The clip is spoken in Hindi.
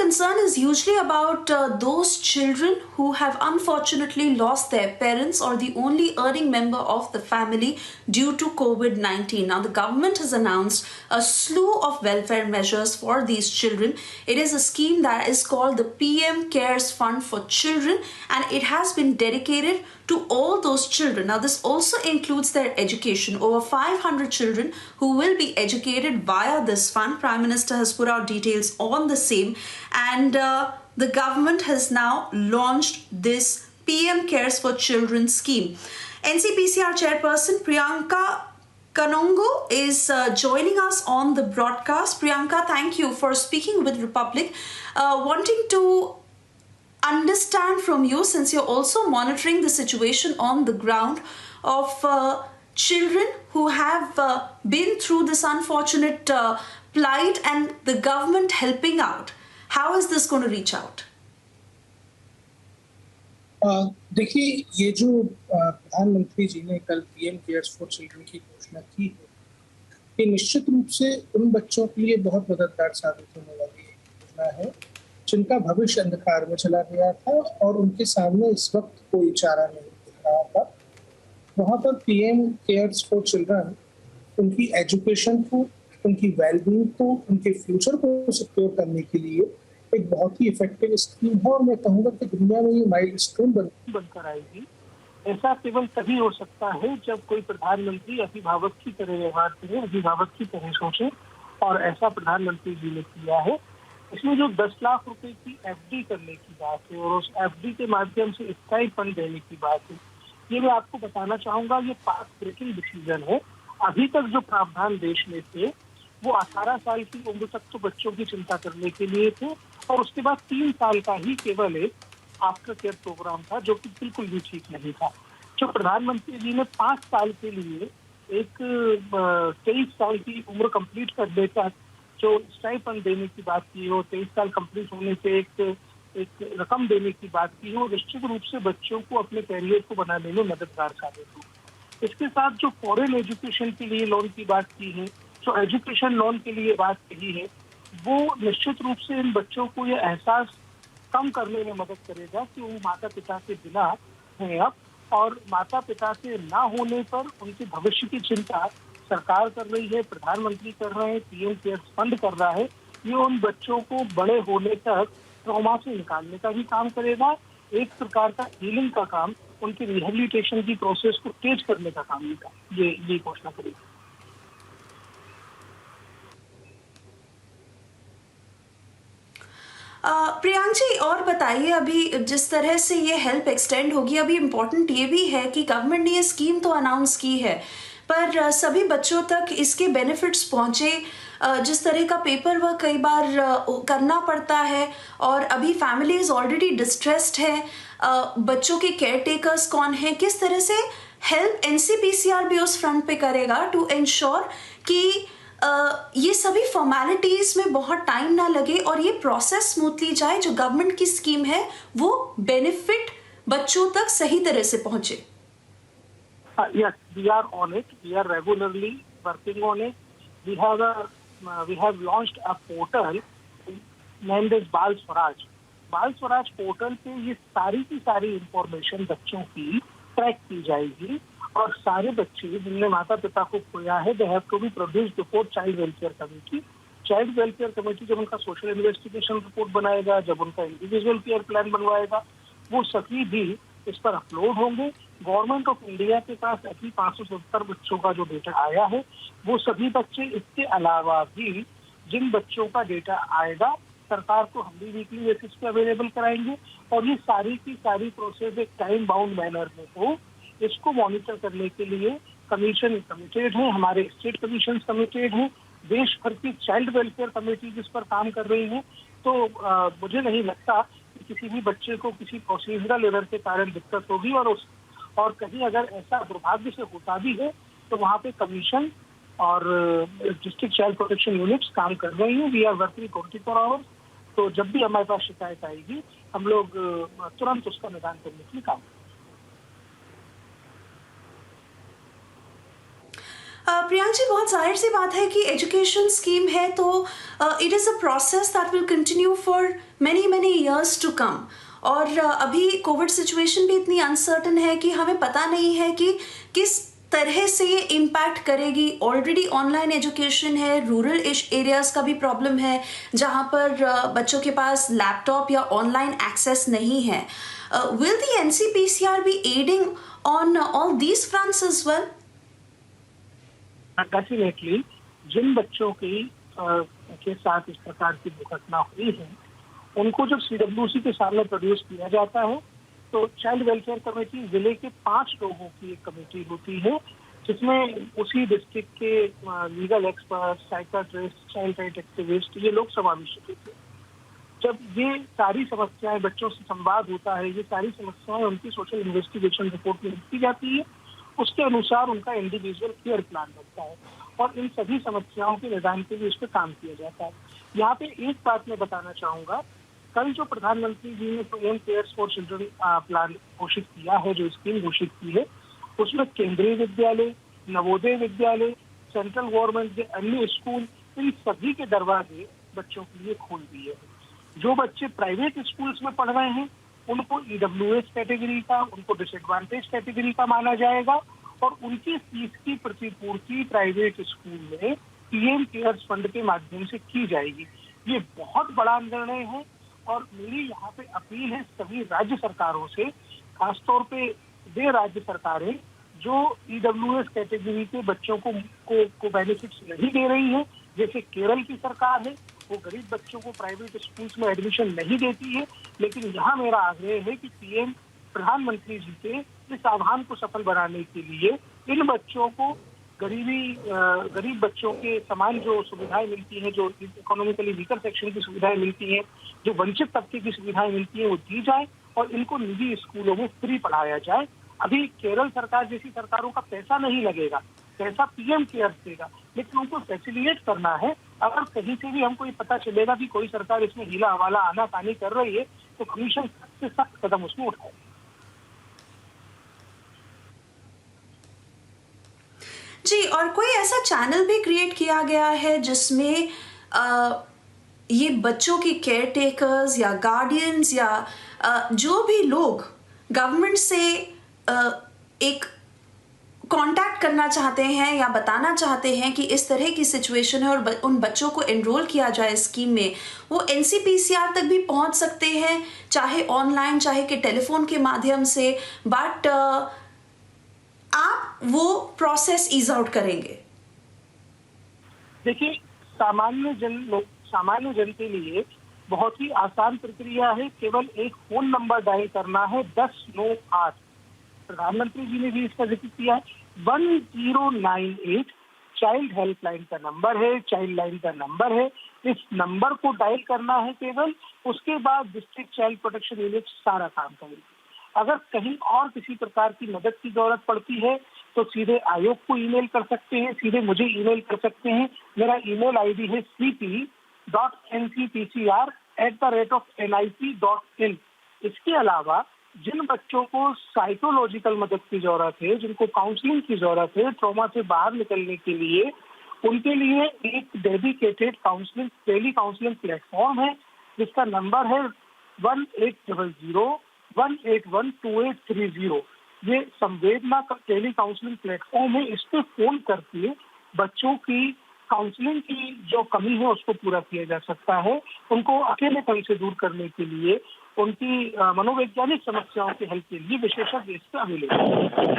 concern is usually about those children who have unfortunately lost their parents or the only earning member of the family due to COVID-19. Now, the government has announced a slew of welfare measures for these children. It is a scheme that is called the PM Cares Fund for Children, and it has been dedicated to all those children. Now, this also includes their education. Over 500 children who will be educated via this fund. Prime Minister has put out details on the same, and the government has now launched this PM Cares for Children scheme. NCPCR chairperson Priyanka Kanungo is joining us on the broadcast. Priyanka, thank you for speaking with Republic. Wanting to understand from you, since you're also monitoring the situation on the ground of children who have been through this unfortunate plight and the government helping out, how is this going to reach out? देखिए, ये जो प्रधानमंत्री जी ने कल पीएम केयर्स फॉर चिल्ड्रन की घोषणा की है, ये निश्चित रूप से उन बच्चों के लिए बहुत मददगार साबित होने वाली योजना है जिनका भविष्य अंधकार में चला गया था और उनके सामने इस वक्त कोई चारा नहीं दिख रहा था। वहाँ पर पीएम केयर्स फॉर चिल्ड्रन उनकी एजुकेशन को, उनकी वेलबींग को, उनके फ्यूचर को सिक्योर करने के लिए एक बहुत ही इफेक्टिव स्कीम है और मैं कहूँगा कि दुनिया में ये माइलस्टोन बनकर आएगी। ऐसा केवल तभी हो सकता है जब कोई प्रधानमंत्री अभिभावक की तरह व्यवहार करे, अभिभावक की तरह सोचे, और ऐसा प्रधानमंत्री जी ने किया है। इसमें जो 10 लाख रुपए की एफडी करने की बात है और उस एफडी के माध्यम से स्थायी फंड देने की बात है, ये मैं आपको बताना चाहूंगा, ये पास ब्रेकिंग डिसीजन है। अभी तक जो प्रावधान देश में थे वो 18 साल की उम्र तक तो बच्चों की चिंता करने के लिए थे और उसके बाद 3 साल का ही केवल एक आफ्टर केयर प्रोग्राम था, जो कि बिल्कुल भी ठीक नहीं था। जो प्रधानमंत्री जी ने 5 साल के लिए एक 23 साल की उम्र कंप्लीट करने तक जो स्टाइपेंड देने की बात की हो, 23 साल कंप्लीट होने से एक रकम देने की बात की हो, निश्चित रूप से बच्चों को अपने कैरियर को बनाने में मददगार साबित हो। इसके साथ जो फॉरेन एजुकेशन के लिए लोन की बात की है, जो एजुकेशन लोन के लिए बात कही है, वो निश्चित रूप से इन बच्चों को ये एहसास कम करने में मदद करेगा कि वो माता पिता के बिना हैं अब, और माता पिता के ना होने पर उनके भविष्य की चिंता सरकार कर रही है, प्रधानमंत्री कर रहे हैं, पीएम केयर्स फंड कर रहा है। ये उन बच्चों को बड़े होने तक ट्रॉमा से निकालने का भी काम करेगा, एक प्रकार का हीलिंग का काम, उनकी रिहेबिलिटेशन की प्रोसेस को तेज करने का काम ये घोषणा करेगा। प्रियांक जी, और बताइए, अभी जिस तरह से ये हेल्प एक्सटेंड होगी, अभी इम्पोर्टेंट ये भी है कि गवर्नमेंट ने ये स्कीम तो अनाउंस की है, पर सभी बच्चों तक इसके बेनिफिट्स पहुंचे। जिस तरह का पेपर वर्क कई बार करना पड़ता है और अभी फैमिलीज ऑलरेडी डिस्ट्रेस्ड है, बच्चों के केयर टेकर्स कौन हैं, किस तरह से हेल्प एनसीपीसीआर भी उस फ्रंट पे करेगा टू इंश्योर कि ये सभी फॉर्मेलिटीज में बहुत टाइम ना लगे और ये प्रोसेस स्मूथली जाए, जो गवर्नमेंट की स्कीम है वो बेनिफिट बच्चों तक सही तरह से पहुंचे। Yes, we are on it. We are regularly working on it. We have launched a portal named as बाल स्वराज। बाल स्वराज पोर्टल पे ये सारी की सारी इंफॉर्मेशन बच्चों की ट्रैक की जाएगी और सारे बच्चे जिनने माता पिता को खोया है, they have to be produced before child welfare committee. Child welfare committee जब उनका सोशल इन्वेस्टिगेशन रिपोर्ट बनाएगा, जब उनका इंडिविजुअल केयर प्लान बनवाएगा, वो सभी भी इस पर अपलोड होंगे। गवर्नमेंट ऑफ इंडिया के पास अभी 570 बच्चों का जो डेटा आया है, वो सभी बच्चे, इसके अलावा भी जिन बच्चों का डेटा आएगा सरकार को हम भी वीकली बेसिस पे अवेलेबल कराएंगे और ये सारी की सारी प्रोसेस एक टाइम बाउंड मैनर में हो। इसको मॉनिटर करने के लिए कमीशन कमिटेड है, हमारे स्टेट कमीशन कमिटेड है, देश भर की चाइल्ड वेलफेयर कमेटी जिस पर काम कर रही है। तो मुझे नहीं लगता कि किसी भी बच्चे को किसी प्रोसीजरल एरर के कारण दिक्कत होगी और कहीं अगर ऐसा दुर्भाग्य से होता भी है तो वहाँ पे कमीशन और डिस्ट्रिक्ट चाइल्ड प्रोटेक्शन यूनिट्स काम कर रही हैं। We are working 24 hours. तो जब भी हमारे पास शिकायत आएगी हम लोग तुरंत उसका निदान करने के लिए काम करेंगे। प्रियांक जी, बहुत जाहिर सी बात है कि एजुकेशन स्कीम है तो it is a process that will continue for many many years to come. और अभी कोविड सिचुएशन भी इतनी अनसर्टन है कि हमें पता नहीं है कि किस तरह से ये इम्पैक्ट करेगी। ऑलरेडी ऑनलाइन एजुकेशन है, रूरल एरियाज का भी प्रॉब्लम है जहाँ पर बच्चों के पास लैपटॉप या ऑनलाइन एक्सेस नहीं है। Will the NCPCR be adding on all these fronts as well? Definitely जिन बच्चों के साथ इस प्रकार की दुर्घटना हुई है उनको जब सीडब्ल्यूसी के सामने प्रोड्यूस किया जाता है तो चाइल्ड वेलफेयर कमेटी जिले के 5 लोगों की एक कमेटी होती है जिसमें उसी डिस्ट्रिक्ट के legal expert, psychiatrist, child right activist ये लोग समाविष्ट होते हैं। जब ये सारी समस्याएं बच्चों से संवाद होता है, ये सारी समस्याएं उनकी सोशल इन्वेस्टिगेशन रिपोर्ट में लिखी जाती है, उसके अनुसार उनका इंडिविजुअल केयर प्लान बनता है और इन सभी समस्याओं के निदान के लिए उस पर काम किया जाता है। यहाँ पे एक बात मैं बताना चाहूंगा, कल जो प्रधानमंत्री जी ने PM cares for children plan घोषित किया है, जो स्कीम घोषित की है, उसमें केंद्रीय विद्यालय, नवोदय विद्यालय, सेंट्रल गवर्नमेंट के अन्य स्कूल, इन सभी के दरवाजे बच्चों के लिए खोल दिए हैं। जो बच्चे प्राइवेट स्कूल्स में पढ़ रहे हैं उनको ईडब्ल्यूएस कैटेगरी का, उनको डिसएडवांटेज कैटेगरी का माना जाएगा और उनकी फीस की प्रतिपूर्ति प्राइवेट स्कूल में पीएम केयर्स फंड के माध्यम से की जाएगी। ये बहुत बड़ा निर्णय है और मेरी यहाँ पे अपील है सभी राज्य सरकारों से, खासतौर पे वे राज्य सरकारें जो ईडब्ल्यूएस कैटेगरी के बच्चों को बेनिफिट्स नहीं दे रही है, जैसे केरल की सरकार है, वो गरीब बच्चों को प्राइवेट स्कूल्स में एडमिशन नहीं देती है। लेकिन यहाँ मेरा आग्रह है कि पीएम प्रधानमंत्री जी के इस आह्वान को सफल बनाने के लिए इन बच्चों को गरीब बच्चों के समान जो सुविधाएं मिलती हैं, जो इकोनॉमिकली वीकर सेक्शन की सुविधाएं मिलती हैं, जो वंचित तबके की सुविधाएं मिलती हैं, वो दी जाए और इनको निजी स्कूलों में फ्री पढ़ाया जाए। अभी केरल सरकार जैसी सरकारों का पैसा नहीं लगेगा, पैसा पीएम केयर्स देगा, लेकिन उनको फैसिलिटेट करना है। अगर कहीं से भी हमको ये पता चलेगा कि कोई सरकार इसमें हीला हवाला आनाकानी कर रही है तो कमीशन सख्त से सख्त कदम उसमें उठाए। जी, और कोई ऐसा चैनल भी क्रिएट किया गया है जिसमें ये बच्चों की केयर टेकर्स या गार्डियंस या जो भी लोग गवर्नमेंट से एक कांटेक्ट करना चाहते हैं या बताना चाहते हैं कि इस तरह की सिचुएशन है और उन बच्चों को एनरोल किया जाए स्कीम में, वो एनसीपीसीआर तक भी पहुंच सकते हैं, चाहे ऑनलाइन चाहे कि टेलीफोन के माध्यम से, बट आप वो प्रोसेस ईज आउट करेंगे? देखिए, सामान्य जन के लिए बहुत ही आसान प्रक्रिया है, केवल एक फोन नंबर डायल करना है 1098। प्रधानमंत्री जी ने भी इसका जिक्र किया है। 1098 चाइल्ड हेल्पलाइन का नंबर है, चाइल्ड लाइन का नंबर है। इस नंबर को डायल करना है केवल, उसके बाद डिस्ट्रिक्ट चाइल्ड प्रोटेक्शन यूनिट सारा काम करेगी। अगर कहीं और किसी प्रकार की मदद की जरूरत पड़ती है तो सीधे आयोग को ईमेल कर सकते हैं, सीधे मुझे ईमेल कर सकते हैं। मेरा ईमेल आईडी है cp.ncpcr@nic.in। इसके अलावा जिन बच्चों को साइकोलॉजिकल मदद की जरूरत है, जिनको काउंसलिंग की जरूरत है ट्रॉमा से बाहर निकलने के लिए, उनके लिए एक डेडिकेटेड टेली काउंसलिंग प्लेटफॉर्म है जिसका नंबर है 1800-181-2830। ये संवेदना का टेली काउंसलिंग प्लेटफॉर्म है। इस पे फोन करके बच्चों की काउंसलिंग की जो कमी है उसको पूरा किया जा सकता है। उनको अकेलेपन से दूर करने के लिए, उनकी मनोवैज्ञानिक समस्याओं के हल के लिए विशेषज्ञ इस पे अवेलेबल है।